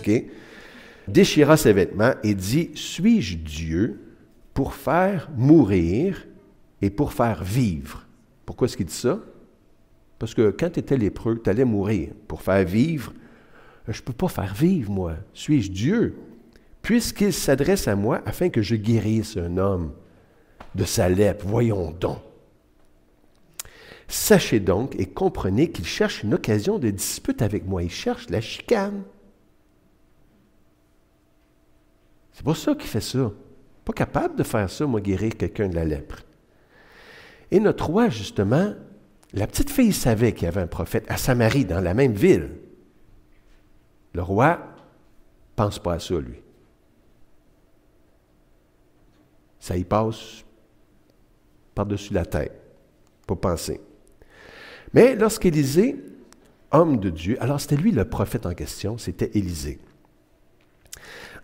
offusqué, déchira ses vêtements et dit, « Suis-je Dieu pour faire mourir et pour faire vivre? » Pourquoi est-ce qu'il dit ça? Parce que quand tu étais lépreux, tu allais mourir. Pour faire vivre, je ne peux pas faire vivre, moi. Suis-je Dieu? Puisqu'il s'adresse à moi afin que je guérisse un homme de sa lèpre. Voyons donc. Sachez donc et comprenez qu'il cherche une occasion de dispute avec moi. Il cherche la chicane. C'est pour ça qu'il fait ça. Pas capable de faire ça, moi, guérir quelqu'un de la lèpre. Et notre roi, justement, la petite fille savait qu'il y avait un prophète à Samarie, dans la même ville. Le roi ne pense pas à ça, lui. Ça y passe par-dessus la tête. Pas penser. Mais lorsqu'Élisée, homme de Dieu, alors c'était lui le prophète en question, c'était Élisée.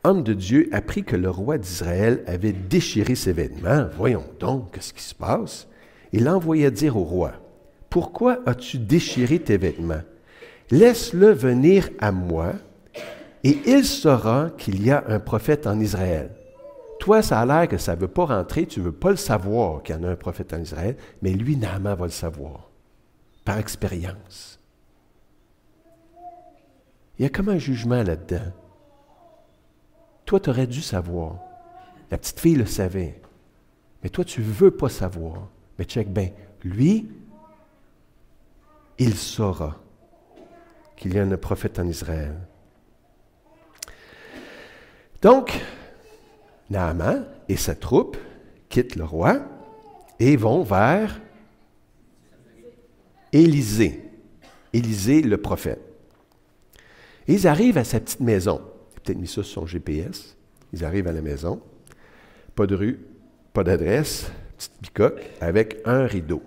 Homme de Dieu apprit que le roi d'Israël avait déchiré ses vêtements. Voyons donc, qu'est-ce qui se passe? Il envoya dire au roi, « Pourquoi as-tu déchiré tes vêtements? Laisse-le venir à moi, et il saura qu'il y a un prophète en Israël. » Toi, ça a l'air que ça ne veut pas rentrer, tu ne veux pas le savoir qu'il y en a un prophète en Israël, mais lui, Naaman, va le savoir, par expérience. Il y a comme un jugement là-dedans. Toi, tu aurais dû savoir. La petite fille le savait. Mais toi, tu ne veux pas savoir. Mais check bien, lui, il saura qu'il y a un prophète en Israël. Donc, Naaman et sa troupe quittent le roi et vont vers Élisée. Élisée, le prophète. Et ils arrivent à sa petite maison. Il a peut-être mis ça sur son GPS. Ils arrivent à la maison. Pas de rue, pas d'adresse, petite bicoque avec un rideau.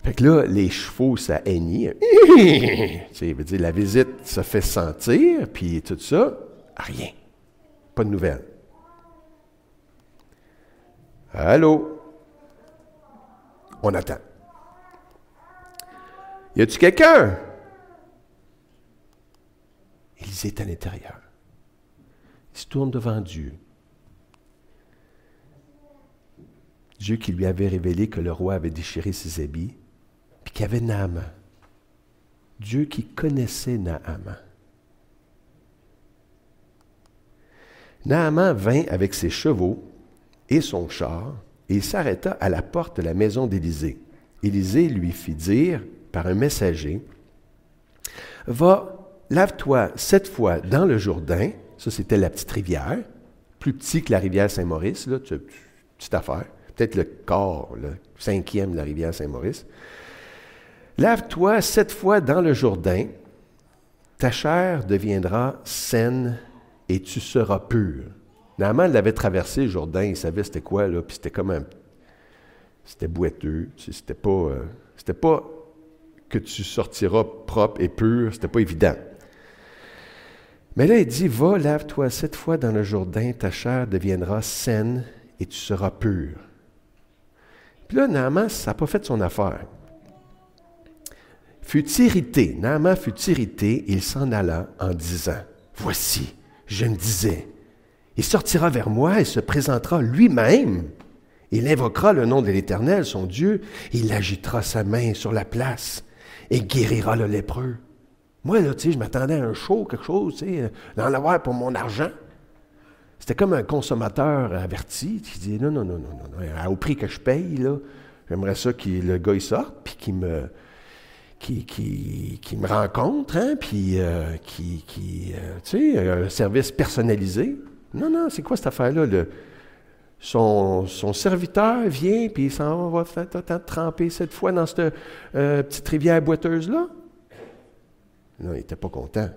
Fait que là, les chevaux, ça hennit. Tu sais, veut dire, la visite se fait sentir, puis tout ça, rien. Pas de nouvelles. Allô? On attend. Y a-tu quelqu'un? Élisée est à l'intérieur. Il se tourne devant Dieu. Dieu qui lui avait révélé que le roi avait déchiré ses habits, puis qu'il y avait Naaman. Dieu qui connaissait Naaman. Naaman vint avec ses chevaux et son char, et il s'arrêta à la porte de la maison d'Élisée. Élisée lui fit dire par un messager, « Va, lave-toi 7 fois dans le Jourdain. » Ça, c'était la petite rivière, plus petit que la rivière Saint-Maurice, là, petite affaire. Peut-être le quart, le 5e de la rivière Saint-Maurice. « Lave-toi 7 fois dans le Jourdain, ta chair deviendra saine et tu seras pur. » Naaman l'avait traversé, le Jourdain, il savait c'était quoi, là, puis c'était comme un... C'était boiteux, c'était pas que tu sortiras propre et pur, c'était pas évident. Mais là, il dit, « Va, lave-toi 7 fois dans le Jourdain, ta chair deviendra saine et tu seras pur. » Puis là, Naaman, ça n'a pas fait son affaire. Naaman fut irrité et il s'en alla en disant, « Voici, je me disais, il sortira vers moi et se présentera lui-même. Il invoquera le nom de l'Éternel, son Dieu, et il agitera sa main sur la place et guérira le lépreux. » Moi, là, tu sais, je m'attendais à un show, quelque chose, tu sais, d'en avoir pour mon argent. C'était comme un consommateur averti qui dit, non, au prix que je paye, là, j'aimerais ça que le gars il sorte, puis qu'il me rencontre, hein, puis tu sais, un service personnalisé. Non, c'est quoi cette affaire-là? Son serviteur vient, puis il s'en va tremper 7 fois dans cette petite rivière boiteuse-là. Non, il n'était pas content.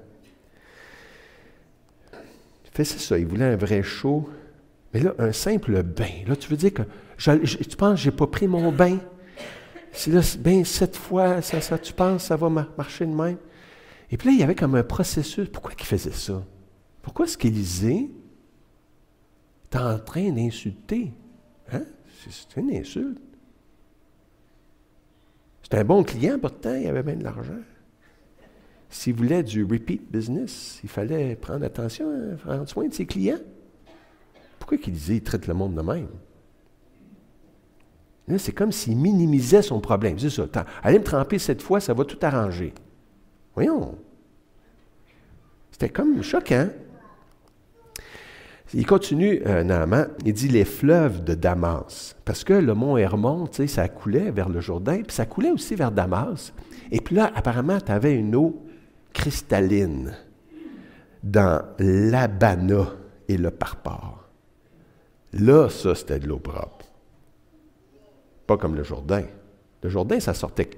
C'est ça, il voulait un vrai show. Mais là, un simple bain. Là, tu veux dire que tu penses que je n'ai pas pris mon bain? Si là, bain 7 fois, ça, tu penses que ça va marcher de même? Et puis là, il y avait comme un processus. Pourquoi il faisait ça? Pourquoi est-ce qu'Élisée est en train d'insulter? Hein? C'est une insulte. C'est un bon client, pourtant, il avait bien de l'argent. s'il voulait du repeat business, il fallait prendre attention, prendre soin de ses clients. Pourquoi qu'Élisée traite le monde de même? Là, c'est comme s'il minimisait son problème. C'est ça. Allez me tremper cette fois, ça va tout arranger. Voyons. C'était comme choquant. Il continue, Naaman, il dit les fleuves de Damas. Parce que le mont Hermon, tu sais, ça coulait vers le Jourdain, puis ça coulait aussi vers Damas. Et puis là, apparemment, tu avais une eau cristalline dans l'Abana et le Parpar. Là, ça, c'était de l'eau propre. Pas comme le Jourdain. Le Jourdain, ça sortait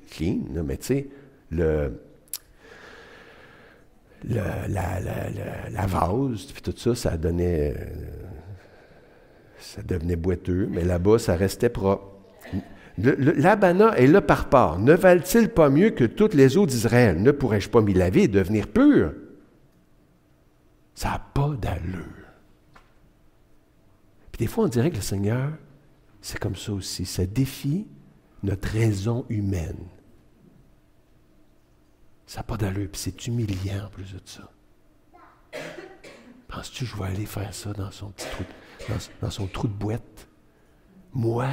clean, là, mais tu sais, la vase, puis tout ça, ça devenait boiteux, mais là-bas, ça restait propre. L'Abana et le Parpar ne valent-ils pas mieux que toutes les eaux d'Israël? Ne pourrais-je pas m'y laver et devenir pur? Ça n'a pas d'allure. Puis des fois, on dirait que le Seigneur, c'est comme ça aussi. Ça défie notre raison humaine. Ça n'a pas d'allure, puis c'est humiliant en plus de ça. Penses-tu que je vais aller faire ça dans son petit trou, dans son trou de boîte? Moi,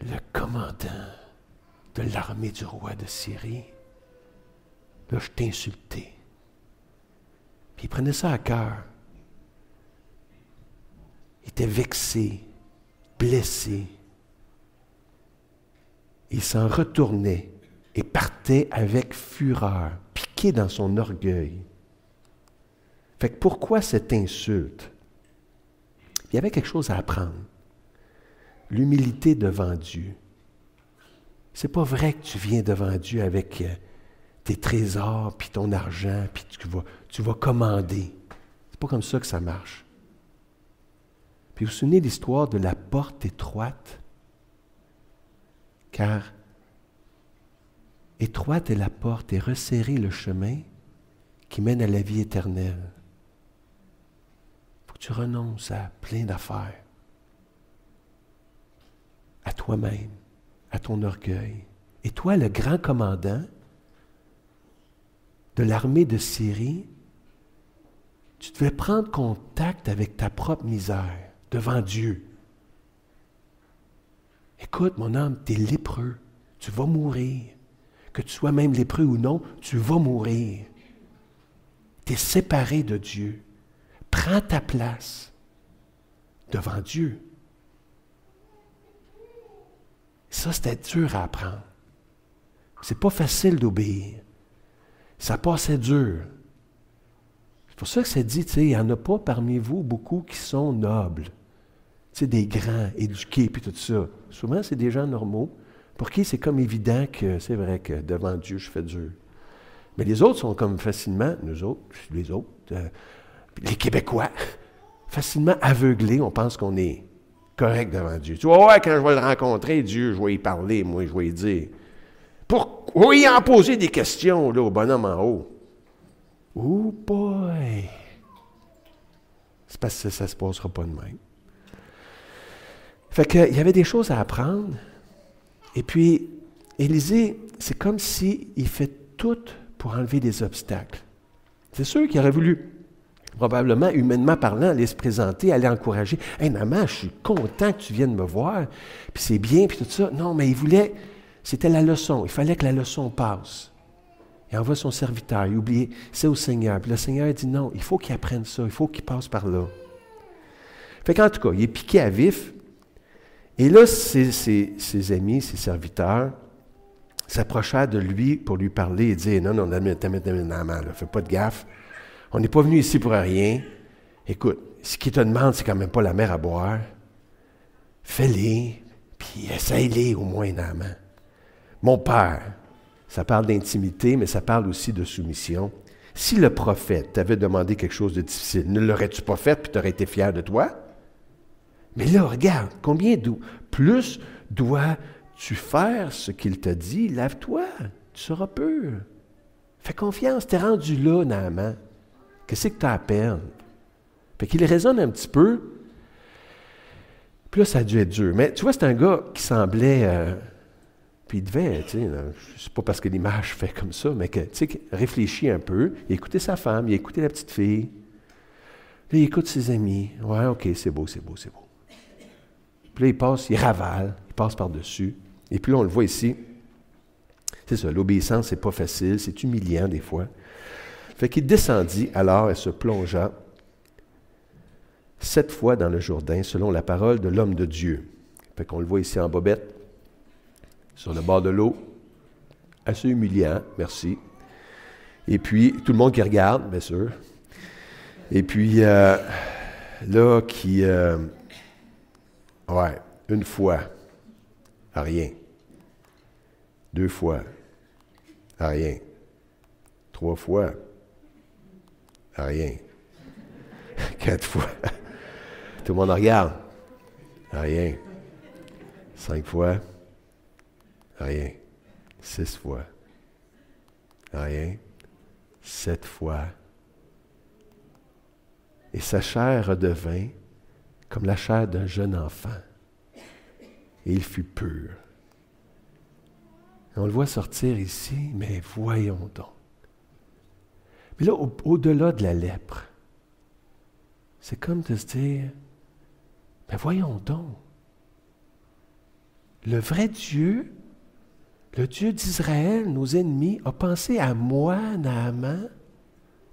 le commandant de l'armée du roi de Syrie, là, je t'ai insulté. Puis il prenait ça à cœur. Il était vexé, blessé. Il s'en retournait et partait avec fureur, piqué dans son orgueil. Fait que pourquoi cette insulte? Il y avait quelque chose à apprendre. L'humilité devant Dieu. C'est pas vrai que tu viens devant Dieu avec tes trésors, puis ton argent, puis tu vas commander. C'est pas comme ça que ça marche. Puis vous vous souvenez de l'histoire de la porte étroite? Car étroite est la porte et resserré le chemin qui mène à la vie éternelle. Il faut que tu renonces à plein d'affaires. À toi-même, à ton orgueil. Et toi, le grand commandant de l'armée de Syrie, tu devais prendre contact avec ta propre misère devant Dieu. Écoute, mon âme, tu es lépreux. Tu vas mourir. Que tu sois même lépreux ou non, tu vas mourir. Tu es séparé de Dieu. Prends ta place devant Dieu. Ça, c'était dur à apprendre. C'est pas facile d'obéir. Ça passait dur. C'est pour ça que ça dit, tu sais, il n'y en a pas parmi vous beaucoup qui sont nobles. Tu sais, des grands, éduqués, puis tout ça. Souvent, c'est des gens normaux, pour qui c'est comme évident que c'est vrai que devant Dieu, je fais dur. Mais les autres sont comme facilement, nous autres, les autres, les Québécois, facilement aveuglés, on pense qu'on est correct devant Dieu. Tu vois, ouais, quand je vais le rencontrer, Dieu, je vais y parler, moi, je vais y dire. Pourquoi y en poser des questions, là, au bonhomme en haut? Oh boy! C'est parce que ça ne se passera pas de même. Fait qu'il y avait des choses à apprendre. Et puis, Élisée, c'est comme s'il fait tout pour enlever des obstacles. C'est sûr qu'il aurait voulu, probablement, humainement parlant, aller se présenter, aller encourager. « Hey, maman, je suis content que tu viennes me voir, puis c'est bien, puis tout ça. » Non, mais il voulait, c'était la leçon. Il fallait que la leçon passe. Il envoie son serviteur, il oublie, c'est au Seigneur. Puis le Seigneur dit non, il faut qu'il apprenne ça, il faut qu'il passe par là. Fait qu'en tout cas, il est piqué à vif. Et là, ses amis, ses serviteurs, s'approchèrent de lui pour lui parler et dire, non, fais pas de gaffe. On n'est pas venu ici pour rien. Écoute, ce qu'il te demande, c'est quand même pas la mer à boire. Fais-les, puis essaye-les au moins, Naaman. Mon père, ça parle d'intimité, mais ça parle aussi de soumission. Si le prophète t'avait demandé quelque chose de difficile, ne l'aurais-tu pas fait puis tu aurais été fier de toi? Mais là, regarde, plus dois-tu faire ce qu'il te dit? Lave-toi, tu seras pur. Fais confiance, t'es rendu là, Naaman. Qu'est-ce que tu as à perdre? Fait qu'il raisonne un petit peu. Puis là, ça a dû être dur. Mais tu vois, c'est un gars qui semblait... Puis il devait, tu sais, c'est pas parce que l'image fait comme ça, mais que, tu sais, réfléchit un peu. Il a écouté sa femme, il a écouté la petite fille. Là, il écoute ses amis. Ouais, OK, c'est beau, c'est beau, c'est beau. Puis là, il passe, il ravale, il passe par-dessus. Et puis là, on le voit ici. C'est ça, l'obéissance, c'est pas facile, c'est humiliant des fois. Fait qu'il descendit alors et se plongea 7 fois dans le Jourdain, selon la parole de l'homme de Dieu. Fait qu'on le voit ici en bobette, sur le bord de l'eau. Assez humiliant, merci. Et puis, tout le monde qui regarde, bien sûr. Et puis, là, ouais, 1 fois, rien. 2 fois, rien. 3 fois, rien. 4 fois, tout le monde regarde, rien. 5 fois, rien. 6 fois, rien. 7 fois. Et sa chair redevint comme la chair d'un jeune enfant. Et il fut pur. On le voit sortir ici, mais voyons donc. Mais là, au-delà de la lèpre, c'est comme de se dire, mais voyons donc, le vrai Dieu, le Dieu d'Israël, nos ennemis, a pensé à moi, Naaman,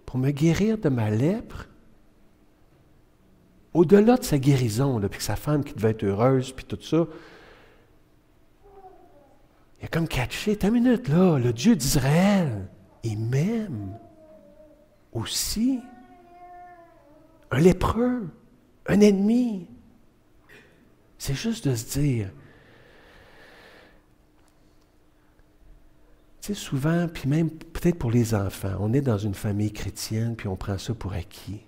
pour me guérir de ma lèpre. Au-delà de sa guérison, là, puis sa femme qui devait être heureuse, puis tout ça, il a comme catché, t'as une minute là, le Dieu d'Israël, il m'aime aussi. Un lépreux, un ennemi. C'est juste de se dire, tu sais, souvent, puis même peut-être pour les enfants, on est dans une famille chrétienne, puis on prend ça pour acquis,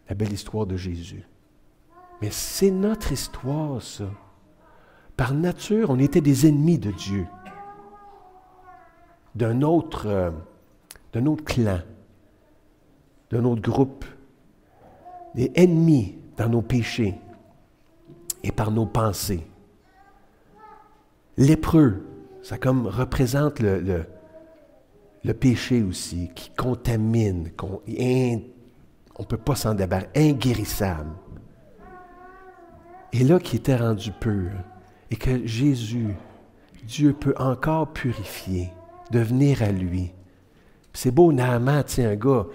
la belle histoire de Jésus. Mais c'est notre histoire, ça. Par nature, on était des ennemis de Dieu, d'un autre clan, d'un autre groupe, des ennemis dans nos péchés et par nos pensées. Lépreux, ça comme représente le péché aussi, qui contamine, on ne peut pas s'en débarrasser, inguérissable. Et là, qui était rendu pur, et que Jésus, Dieu peut encore purifier, de venir à lui. C'est beau, Naaman, tu sais, un gars,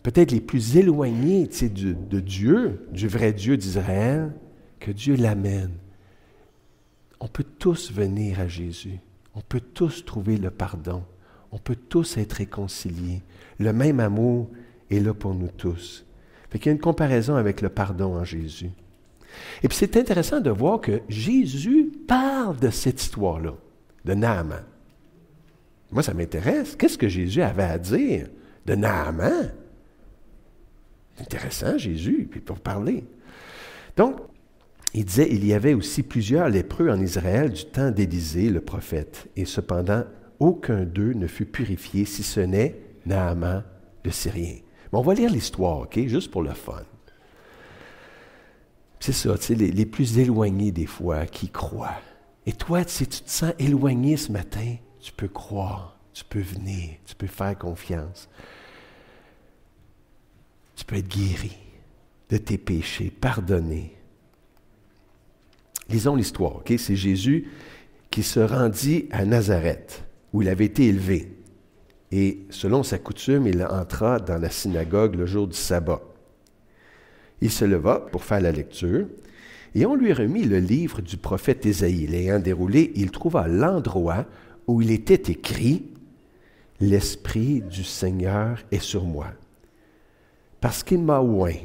peut-être les plus éloignés, tu sais, de Dieu, du vrai Dieu d'Israël, que Dieu l'amène. On peut tous venir à Jésus. On peut tous trouver le pardon. On peut tous être réconciliés. Le même amour est là pour nous tous. Fait qu'il y a une comparaison avec le pardon en Jésus. Et puis c'est intéressant de voir que Jésus parle de cette histoire-là, de Naaman. Moi, ça m'intéresse. Qu'est-ce que Jésus avait à dire de Naaman? C'est intéressant, Jésus, puis pour parler. Donc, il disait, il y avait aussi plusieurs lépreux en Israël du temps d'Élisée, le prophète, et cependant, aucun d'eux ne fut purifié, si ce n'est Naaman, le Syrien. Mais on va lire l'histoire, OK, juste pour le fun. C'est ça, tu sais, les plus éloignés des fois, qui croient. Et toi, si tu te sens éloigné ce matin, tu peux croire, tu peux venir, tu peux faire confiance. Tu peux être guéri de tes péchés, pardonné. Lisons l'histoire, OK? C'est Jésus qui se rendit à Nazareth, où il avait été élevé. Et selon sa coutume, il entra dans la synagogue le jour du sabbat. Il se leva pour faire la lecture, et on lui remit le livre du prophète Ésaïe. L'ayant déroulé, il trouva l'endroit où il était écrit « L'Esprit du Seigneur est sur moi, parce qu'il m'a oint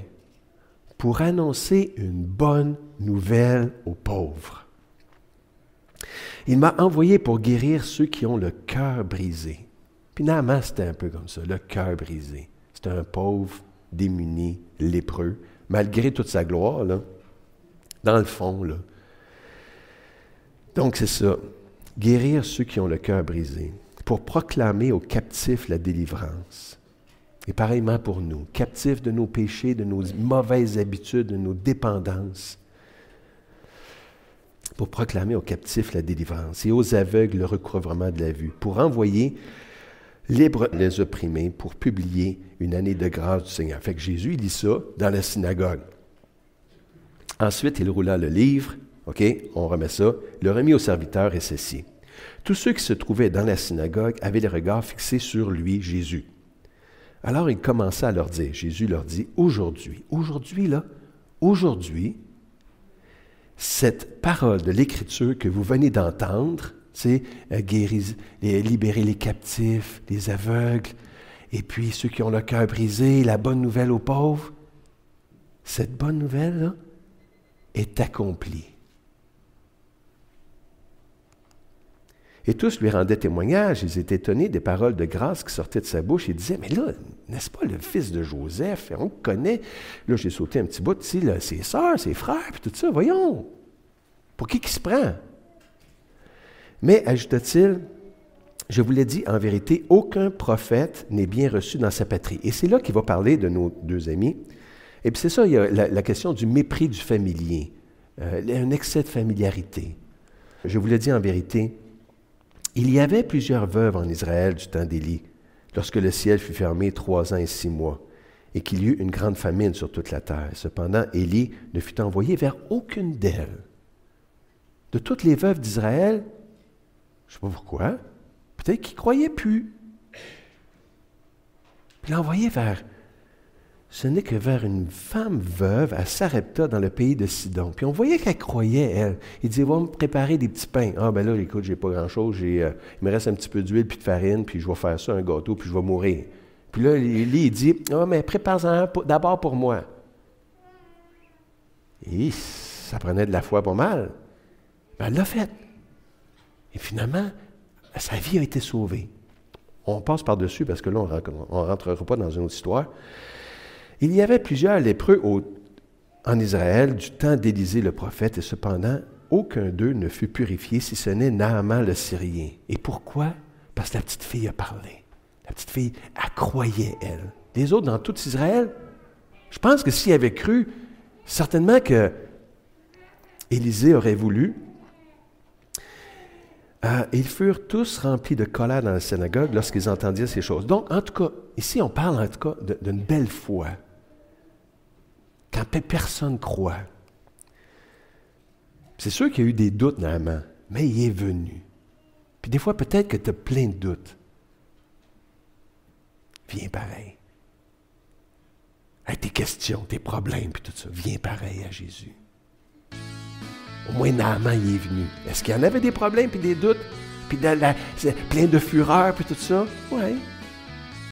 pour annoncer une bonne nouvelle aux pauvres. Il m'a envoyé pour guérir ceux qui ont le cœur brisé. » Puis Naaman, c'était un peu comme ça, le cœur brisé. C'était un pauvre, démuni, lépreux, malgré toute sa gloire, là, dans le fond. Là. Donc c'est ça, guérir ceux qui ont le cœur brisé, pour proclamer aux captifs la délivrance. Et pareillement pour nous, captifs de nos péchés, de nos mauvaises habitudes, de nos dépendances. pour proclamer aux captifs la délivrance et aux aveugles le recouvrement de la vue, pour envoyer libres les opprimés, pour publier une année de grâce du Seigneur. Fait que Jésus, il lit ça dans la synagogue. Ensuite, il roula le livre, OK, on remet ça, le remit au serviteur et s'assit. Tous ceux qui se trouvaient dans la synagogue avaient les regards fixés sur lui, Jésus. Alors il commença à leur dire, Jésus leur dit, aujourd'hui, cette parole de l'Écriture que vous venez d'entendre, c'est libérer les captifs, les aveugles, et puis ceux qui ont le cœur brisé, la bonne nouvelle aux pauvres, cette bonne nouvelle-là est accomplie. Et tous lui rendaient témoignage, ils étaient étonnés des paroles de grâce qui sortaient de sa bouche. Ils disaient, mais là, n'est-ce pas le fils de Joseph? On le connaît. Là, j'ai sauté un petit bout ici, là, ses sœurs, ses frères, puis tout ça, voyons. Pour qui se prend? Mais, ajouta-t-il, je vous l'ai dit, en vérité, aucun prophète n'est bien reçu dans sa patrie. Et c'est là qu'il va parler de nos deux amis. Et puis c'est ça, il y a la question du mépris du familier, un excès de familiarité. Je vous l'ai dit en vérité, il y avait plusieurs veuves en Israël du temps d'Élie, lorsque le ciel fut fermé 3 ans et 6 mois, et qu'il y eut une grande famine sur toute la terre. Cependant, Élie ne fut envoyé vers aucune d'elles. De toutes les veuves d'Israël, je ne sais pas pourquoi, peut-être qu'ils ne croyaient plus. Puis l'envoyer vers... Ce n'est que vers une femme veuve à Sarepta dans le pays de Sidon. Puis on voyait qu'elle croyait, elle. Il disait, va me préparer des petits pains. Ah, ben là, écoute, j'ai pas grand-chose. Il me reste un petit peu d'huile puis de farine, puis je vais faire ça, un gâteau, puis je vais mourir. Puis là, il dit, ah, mais prépare-en un d'abord pour moi. Et ça prenait de la foi pas mal. Ben, elle l'a fait. Et finalement, sa vie a été sauvée. On passe par-dessus parce que là, on ne rentrera pas dans une autre histoire. Il y avait plusieurs lépreux en Israël du temps d'Élisée le prophète, et cependant, aucun d'eux ne fut purifié, si ce n'est Naaman le Syrien. Et pourquoi? Parce que la petite fille a parlé. La petite fille, elle croyait, elle. Les autres, dans tout Israël, je pense que s'ils avaient cru, certainement que Élisée aurait voulu. Ils furent tous remplis de colère dans la synagogue lorsqu'ils entendirent ces choses. Donc, en tout cas, ici, on parle en tout cas d'une belle foi. Quand personne croit. C'est sûr qu'il y a eu des doutes, Naaman, mais il est venu. Puis des fois, peut-être que tu as plein de doutes. Viens pareil. Avec tes questions, tes problèmes, puis tout ça, viens pareil à Jésus. Au moins, Naaman, il est venu. Est-ce qu'il y en avait des problèmes, puis des doutes, puis plein de fureur, puis tout ça? Oui.